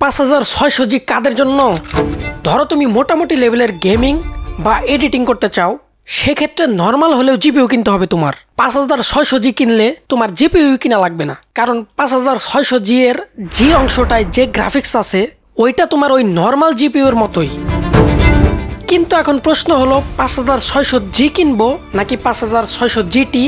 5600 জি কাদের জন্য? ধরো তুমি মোটামুটি লেভেলের গেমিং বা এডিটিং করতে চাও, সেক্ষেত্রে নর্মাল হলেও জিপিইউ কিনতে হবে তোমার। 5600 জি কিনলে তোমার জিপিইউ কিনা লাগবে না, কারণ 5600 জি এর জি অংশটায় যে গ্রাফিক্স আছে ওইটা তোমার ওই নর্মাল জিপিইউর মতোই। কিন্তু এখন প্রশ্ন হলো 5600 জি কিনবো নাকি 5600 জিটি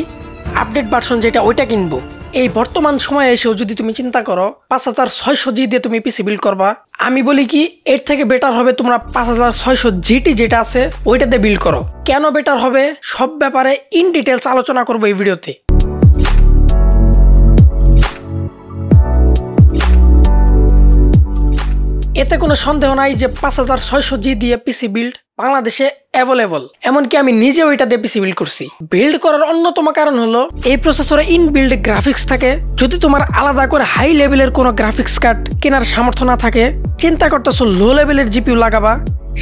আপডেট ভার্সন যেটা ওইটা কিনবো। এই বর্তমান সময়ে এসেও যদি তুমি চিন্তা করো 5600 জি দিয়ে তুমি পিসি বিল্ড করবা, আমি বলি কি এর থেকে বেটার হবে তোমরা 5600 জিটি যেটা আছে ওইটাতে বিল্ড করো। কেন বেটার হবে সব ব্যাপারে ইন ডিটেলস আলোচনা করবো এই ভিডিওতে। এতে কোনো সন্দেহ নাই যে 5600 জি দিয়ে পিসি বিল্ড বাংলাদেশে অ্যাভেলেবল। এমনকি আমি নিজেও এটা দিয়ে পিসি বিল্ড করছি। বিল্ড করার অন্যতম কারণ হলো এই প্রসেসরে ইনবিল্ড গ্রাফিক্স থাকে। যদি তোমার আলাদা করে হাই লেভেলের কোনো গ্রাফিক্স কার্ড কেনার সামর্থ্য না থাকে, চিন্তা করতেছো লো লেভেলের জিপিইউ লাগাবা,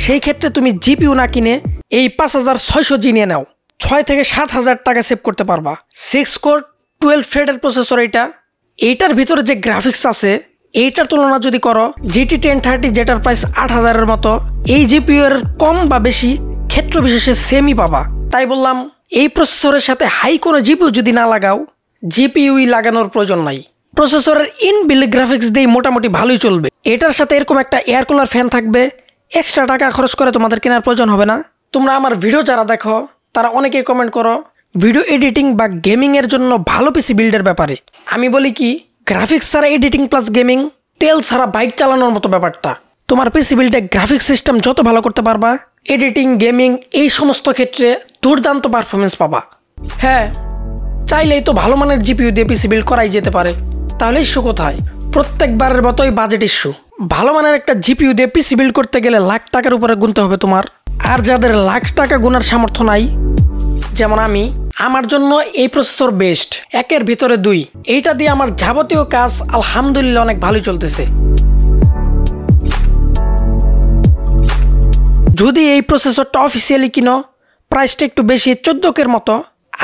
সেই ক্ষেত্রে তুমি জিপিইউ না কিনে এই 5600 জি নিয়ে নাও। 6 থেকে 7000 টাকা সেভ করতে পারবা। 6 কোর 12 থ্রেডের প্রসেসর এইটার ভিতরে যে গ্রাফিক্স আছে এইটার তুলনা যদি করো GT 1030 যেটার প্রাইস 8000-এর মতো, এই জিপিইউ এর কম বা বেশি ক্ষেত্র বিশেষে সেমই পাবা। তাই বললাম এই প্রসেসরের সাথে হাই কোনো জিপিইউ যদি না লাগাও, জিপিইউই লাগানোর প্রয়োজন নাই। প্রসেসরের ইনবিল্ড গ্রাফিক্স দিয়ে মোটামুটি ভালোই চলবে। এটার সাথে এরকম একটা এয়ার কুলার ফ্যান থাকবে, এক্সট্রা টাকা খরচ করে তোমাদের কেনার প্রয়োজন হবে না। তোমরা আমার ভিডিও যারা দেখো তারা অনেকেই কমেন্ট করো ভিডিও এডিটিং বা গেমিং এর জন্য ভালো পিসি বিল্ডের ব্যাপারে। আমি বলি কি গ্রাফিক্স ছাড়া এডিটিং প্লাস গেমিং তেল ছাড়া বাইক চালানোর মতো ব্যাপারটা। তোমার পিসি বিল্ডে গ্রাফিক্স সিস্টেম যত ভালো করতে পারবা, এডিটিং গেমিং এই সমস্ত ক্ষেত্রে দুর্দান্ত পারফরমেন্স পাবা। হ্যাঁ, চাইলেই তো ভালো মানের জিপিইউ দিয়ে পিসি বিল্ড করাই যেতে পারে। তাহলে ইস্যু কোথায়? প্রত্যেকবারের মতোই বাজেট ইস্যু। ভালো মানের একটা জিপিইউ দিয়ে পিসি বিল্ড করতে গেলে লাখ টাকার উপরে গুনতে হবে তোমার। আর যাদের লাখ টাকা গুনার সামর্থ্য নাই, যেমন আমি, আমার জন্য এই প্রসেসর বেস্ট। 1-এর ভিতরে 2। এইটা দিয়ে আমার যাবতীয় কাজ আলহামদুলিল্লাহ অনেক ভালোই চলতেছে। যদি এই প্রসেসরটা অফিসিয়ালি কিনো প্রাইসটা একটু বেশি, 14K মতো।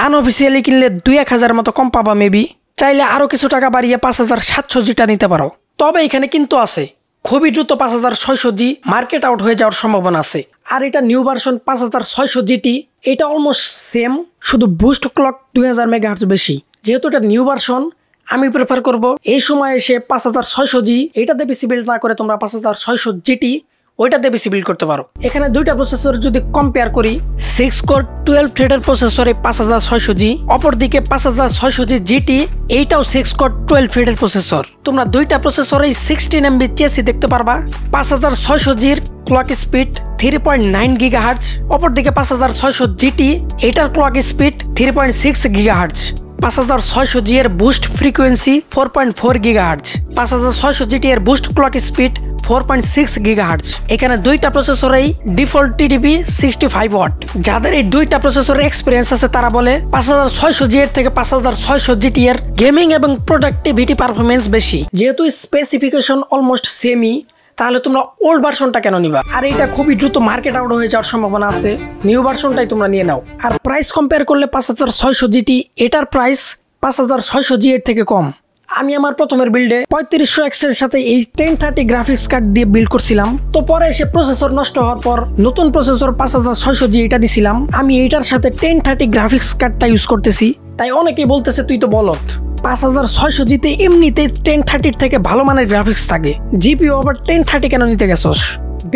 আনঅফিসিয়ালি কিনলে 2-1000 মতো কম পাবা মেবি। চাইলে আরও কিছু টাকা বাড়িয়ে 5700 জিটা নিতে পারো। তবে এখানে কিন্তু আছে খুবই দ্রুত 5600 জি মার্কেট আউট হয়ে যাওয়ার সম্ভাবনা আছে। আর এটা নিউ ভার্সন 5600 জিটি, এটা অলমোস্ট সেম, শুধু বুস্ট ক্লক 2000 মেগাহার্টজ বেশি। যেহেতু এটা নিউ ভার্সন, আমি প্রেফার করব এই সময় এসে 5600 জি এটাতে পিসি বিল্ড না করে তোমরা 5600 জিটি ওইটাতে পিসি বিল্ড করতে পারো। এখানে দুইটা প্রসেসর যদি কম্পেয়ার করি, 6 কোর 12 থ্রেডের প্রসেসরে 5600 জি, অপরদিকে 5600 জি জিটি, এইটাও 6 কোর 12 থ্রেডের প্রসেসর। তোমরা দুইটা প্রসেসরেই 16 MB চেসি দেখতে পারবা। 5600 জির ক্লক স্পিড 3.9 GHz, অপরদিকে 5600 জিটি এটার ক্লক স্পিড 3.6 GHz। 5600 জি এর বুস্ট ফ্রিকোয়েন্সি 4.4 GHz, 5600 জিটি এর বুস্ট ক্লক স্পিড 4.6 GHz। এখানে দুইটা প্রসেসরেই ডিফল্ট TDP 65 ওয়াট। যাদের এই দুইটা প্রসেসরের এক্সপিরিয়েন্স আছে তারা বলে 5600 জি এর থেকে 5600 জিটি এর গেমিং এবং প্রোডাক্টিভিটি পারফরমেন্স বেশি। যেহেতু স্পেসিফিকেশন অলমোস্ট সেমই, তাহলে তোমরা ওল্ড ভার্সনটা কেন নিবা? আর এটা খুবই দ্রুত মার্কেট আউট হয়ে যাওয়ার সম্ভাবনা আছে। নিউ ভার্সনটাই তোমরা নিয়ে নাও। আর প্রাইস কম্পেয়ার করলে 5600 জিটি এটার প্রাইস 5600 জি এর থেকে কম। আমি আমার প্রথমের বিল্ডে 3500X এর সাথে এই 1030 গ্রাফিক্স কার্ড দিয়ে বিল্ড করছিলাম। তো পরে এসে প্রসেসর নষ্ট হওয়ার পর নতুন প্রসেসর 5600 জি এটা দিছিলাম। আমি এইটার সাথে 1030 গ্রাফিক্স কার্ডটা ইউজ করতেছি। তাই অনেকেই বলতেছে তুই তো বলত, 5600 জিতে এমনিতে 1030 থেকে ভালো মানের গ্রাফিক্স থাকে, জিপিইউ আবার 1030 কেন নিতে গেছস?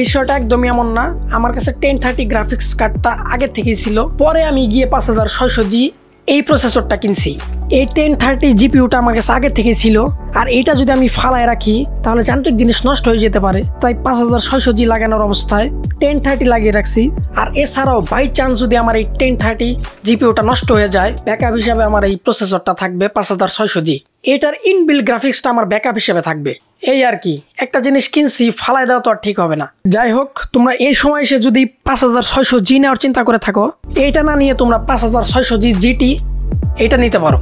বিষয়টা একদমই এমন না। আমার কাছে 1030 গ্রাফিক্স কার্ডটা আগে থেকেই ছিল, পরে আমি গিয়ে 5600 জি এই প্রসেসরটা কিনছি। এই 1030 জিপিইউটা আমার কাছে আগে থেকে ছিল, আর এইটা যদি আমি ফালায় রাখি তাহলে যান্ত্রিক জিনিস নষ্ট হয়ে যেতে পারে। তাই 5600 জি লাগানোর অবস্থায় 1030 লাগিয়ে রাখছি। আর এছাড়াও বাই চান্স যদি আমার এই 1030 জিপিইউটা নষ্ট হয়ে যায়, ব্যাকআপ হিসাবে আমার এই প্রসেসরটা থাকবে 5600 জি। এটার ইনবিল্ড গ্রাফিক্সটা আমার ব্যাকআপ হিসেবে থাকবে। এই আর কি, একটা জিনিস কিনছি ফালাই দেওয়া তো আর ঠিক হবে না। যাই হোক, তোমরা এই সময় এসে যদি 5600 জি নেওয়ার চিন্তা করে থাকো, এইটা না নিয়ে তোমরা 5600 জি জিটি এটা নিতে পারো।